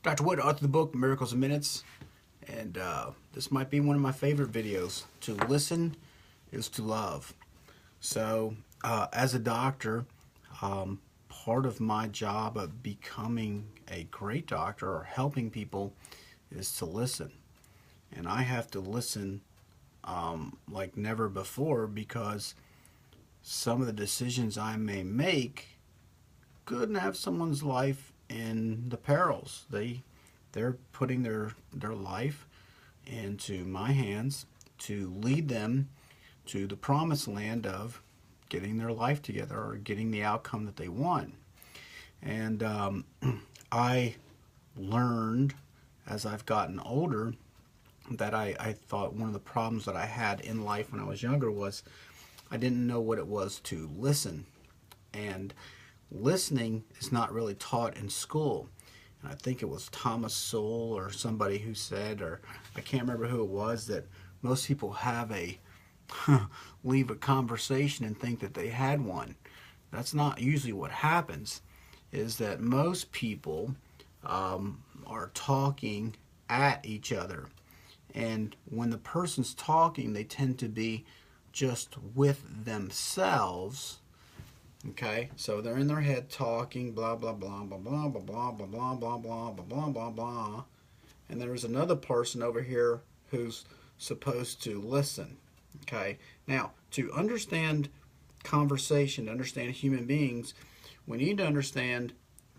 Dr. Wood, author of the book Miracles in Minutes, and this might be one of my favorite videos. To listen is to love. So, as a doctor, part of my job of becoming a great doctor or helping people is to listen. And I have to listen like never before, because some of the decisions I may make could have someone's life in the perils. They're putting their life into my hands to lead them to the promised land of getting their life together or getting the outcome that they want. And I learned as I've gotten older that I thought one of the problems that I had in life when I was younger was I didn't know what it was to listen. And listening is not really taught in school. And I think it was Thomas Sowell or somebody who said, or I can't remember who it was, that most people have leave a conversation and think that they had one. That's not usually what happens. Is that most people are talking at each other. And when the person's talking, they tend to be just with themselves. Okay, so they're in their head talking, blah blah blah blah blah blah blah blah blah blah blah blah blah blah blah, and there's another person over here who's supposed to listen. Okay, now to understand conversation, to understand human beings, we need to understand,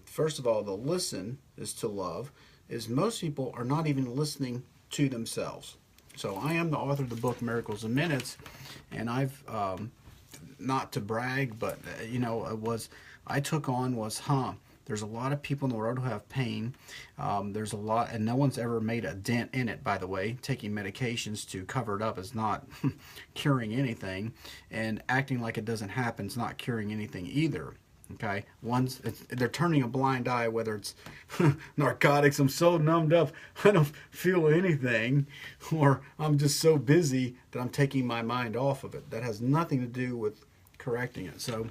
first of all, the listen is to love. Is most people are not even listening to themselves. So I am the author of the book Miracles in Minutes, and I've not to brag, but I took on was, there's a lot of people in the world who have pain. There's a lot, and no one's ever made a dent in it, by the way. Taking medications to cover it up is not curing anything, and acting like it doesn't happen is not curing anything either. Okay, they're turning a blind eye, whether it's narcotics, I'm so numbed up, I don't feel anything, or I'm just so busy that I'm taking my mind off of it. That has nothing to do with correcting it. So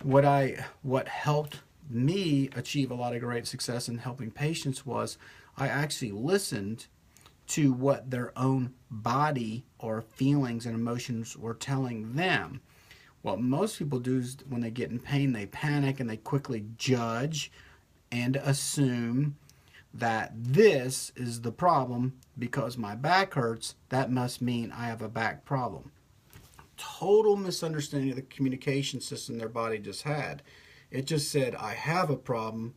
what helped me achieve a lot of great success in helping patients was I actually listened to what their own body or feelings and emotions were telling them. What most people do is when they get in pain, they panic and they quickly judge and assume that this is the problem. Because my back hurts, that must mean I have a back problem. Total misunderstanding of the communication system their body just had. It just said, I have a problem,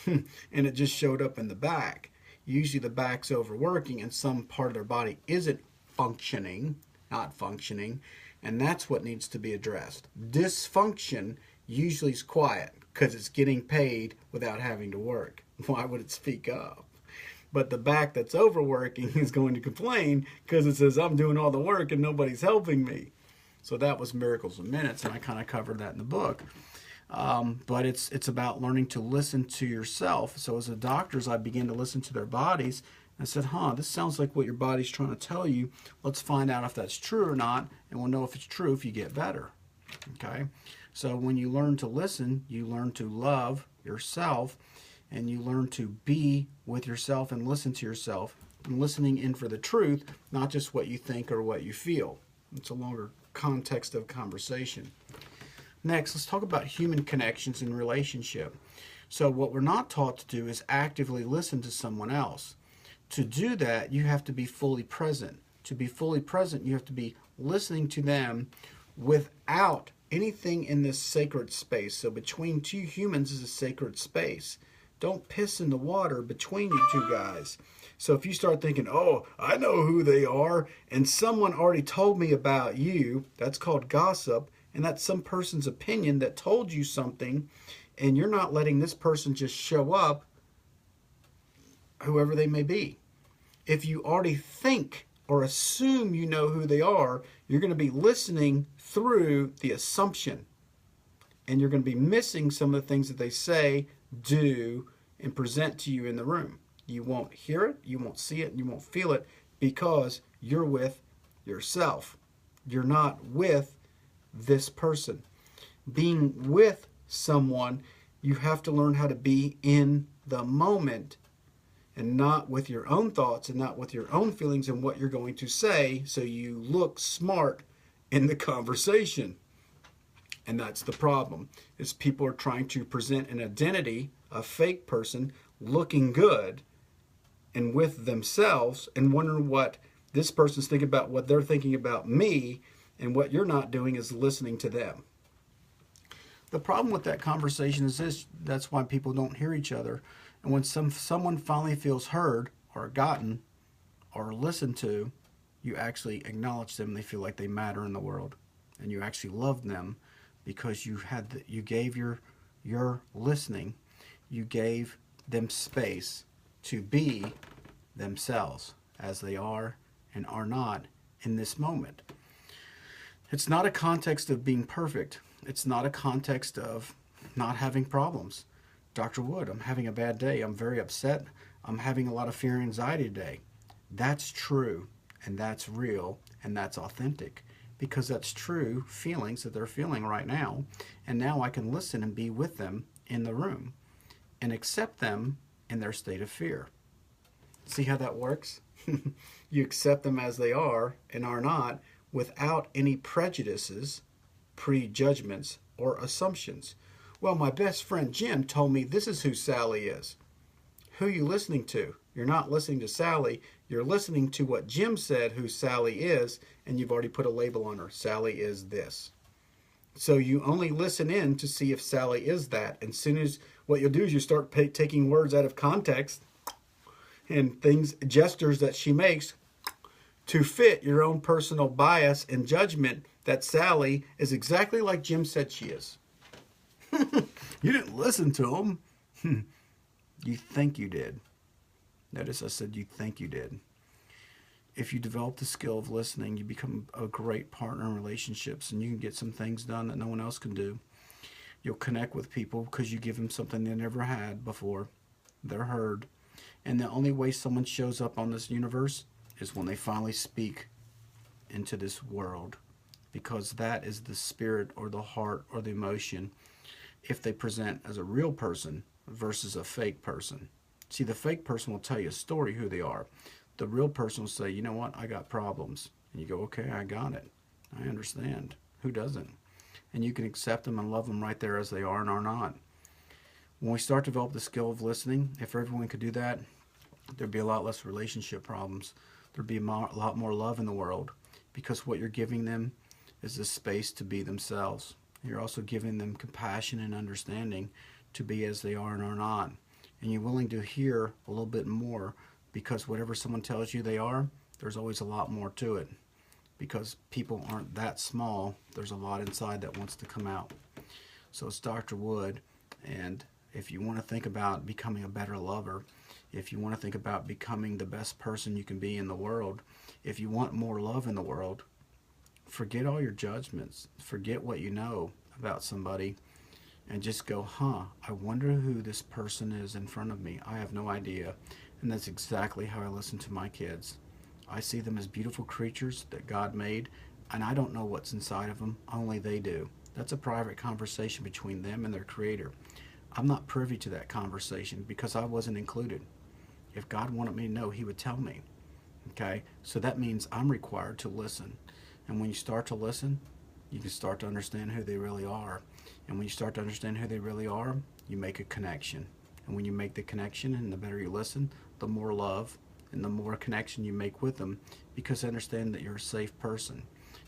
and it just showed up in the back. Usually the back's overworking and some part of their body isn't functioning, not functioning. And that's what needs to be addressed. Dysfunction usually is quiet because it's getting paid without having to work. Why would it speak up? But the back that's overworking is going to complain because it says, I'm doing all the work and nobody's helping me. So that was Miracles in Minutes, and I kind of covered that in the book. But it's about learning to listen to yourself. So as a doctor, as I began to listen to their bodies, I said, this sounds like what your body's trying to tell you. Let's find out if that's true or not, and we'll know if it's true if you get better. Okay? So when you learn to listen, you learn to love yourself, and you learn to be with yourself and listen to yourself, and listening in for the truth, not just what you think or what you feel. It's a longer context of conversation. Next, let's talk about human connections and relationship. So what we're not taught to do is actively listen to someone else. To do that, you have to be fully present. To be fully present, you have to be listening to them without anything in this sacred space. So between two humans is a sacred space. Don't piss in the water between you two guys. So if you start thinking, oh, I know who they are, and someone already told me about you, that's called gossip, and that's some person's opinion that told you something, and you're not letting this person just show up, whoever they may be. If you already think or assume you know who they are, you're going to be listening through the assumption. And you're going to be missing some of the things that they say, do, and present to you in the room. You won't hear it, you won't see it, and you won't feel it because you're with yourself. You're not with this person. Being with someone, you have to learn how to be in the moment and not with your own thoughts and not with your own feelings and what you're going to say, so you look smart in the conversation. And that's the problem, is people are trying to present an identity, a fake person, looking good and with themselves, and wondering what this person's thinking about, what they're thinking about me, and what you're not doing is listening to them. The problem with that conversation is this: that's why people don't hear each other. And when someone finally feels heard or gotten or listened to, you actually acknowledge them. They feel like they matter in the world, and you actually love them because you gave your listening, you gave them space to be themselves as they are and are not in this moment. It's not a context of being perfect. It's not a context of not having problems. Dr. Wood, I'm having a bad day. I'm very upset. I'm having a lot of fear and anxiety today. That's true, and that's real, and that's authentic, because that's true feelings that they're feeling right now. And now I can listen and be with them in the room and accept them in their state of fear. See how that works? You accept them as they are and are not, without any prejudices, prejudgments, or assumptions. Well, my best friend Jim told me this is who Sally is. Who are you listening to? You're not listening to Sally. You're listening to what Jim said who Sally is, and you've already put a label on her. Sally is this. So you only listen in to see if Sally is that. And as soon as what you'll do is you start taking words out of context and things, gestures that she makes to fit your own personal bias and judgment that Sally is exactly like Jim said she is. You didn't listen to him. You think you did. Notice I said you think you did. If you develop the skill of listening, you become a great partner in relationships, and you can get some things done that no one else can do. You'll connect with people because you give them something they never had before. They're heard. And the only way someone shows up on this universe is when they finally speak into this world, because that is the spirit or the heart or the emotion if they present as a real person versus a fake person. See, the fake person will tell you a story who they are. The real person will say, you know what, I got problems. And you go, okay, I got it. I understand. Who doesn't? And you can accept them and love them right there as they are and are not. When we start to develop the skill of listening, if everyone could do that, there'd be a lot less relationship problems. There'd be a lot more love in the world, because what you're giving them is the space to be themselves. You're also giving them compassion and understanding to be as they are and are not. And you're willing to hear a little bit more, because whatever someone tells you they are, there's always a lot more to it. Because people aren't that small, there's a lot inside that wants to come out. So it's Dr. Wood, and if you want to think about becoming a better lover, if you want to think about becoming the best person you can be in the world, if you want more love in the world, forget all your judgments, forget what you know about somebody, and just go, I wonder who this person is in front of me. I have no idea. And that's exactly how I listen to my kids. I see them as beautiful creatures that God made, and I don't know what's inside of them. Only they do. That's a private conversation between them and their Creator. I'm not privy to that conversation because I wasn't included. If God wanted me to know, He would tell me. Okay? So that means I'm required to listen. And when you start to listen, you can start to understand who they really are. And when you start to understand who they really are, you make a connection. And when you make the connection, and the better you listen, the more love and the more connection you make with them, because they understand that you're a safe person.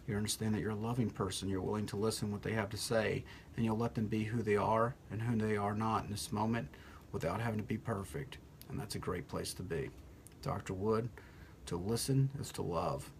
You understand that you're a loving person. You're willing to listen what they have to say, and you'll let them be who they are and who they are not in this moment without having to be perfect. And that's a great place to be. Dr. Wood, to listen is to love.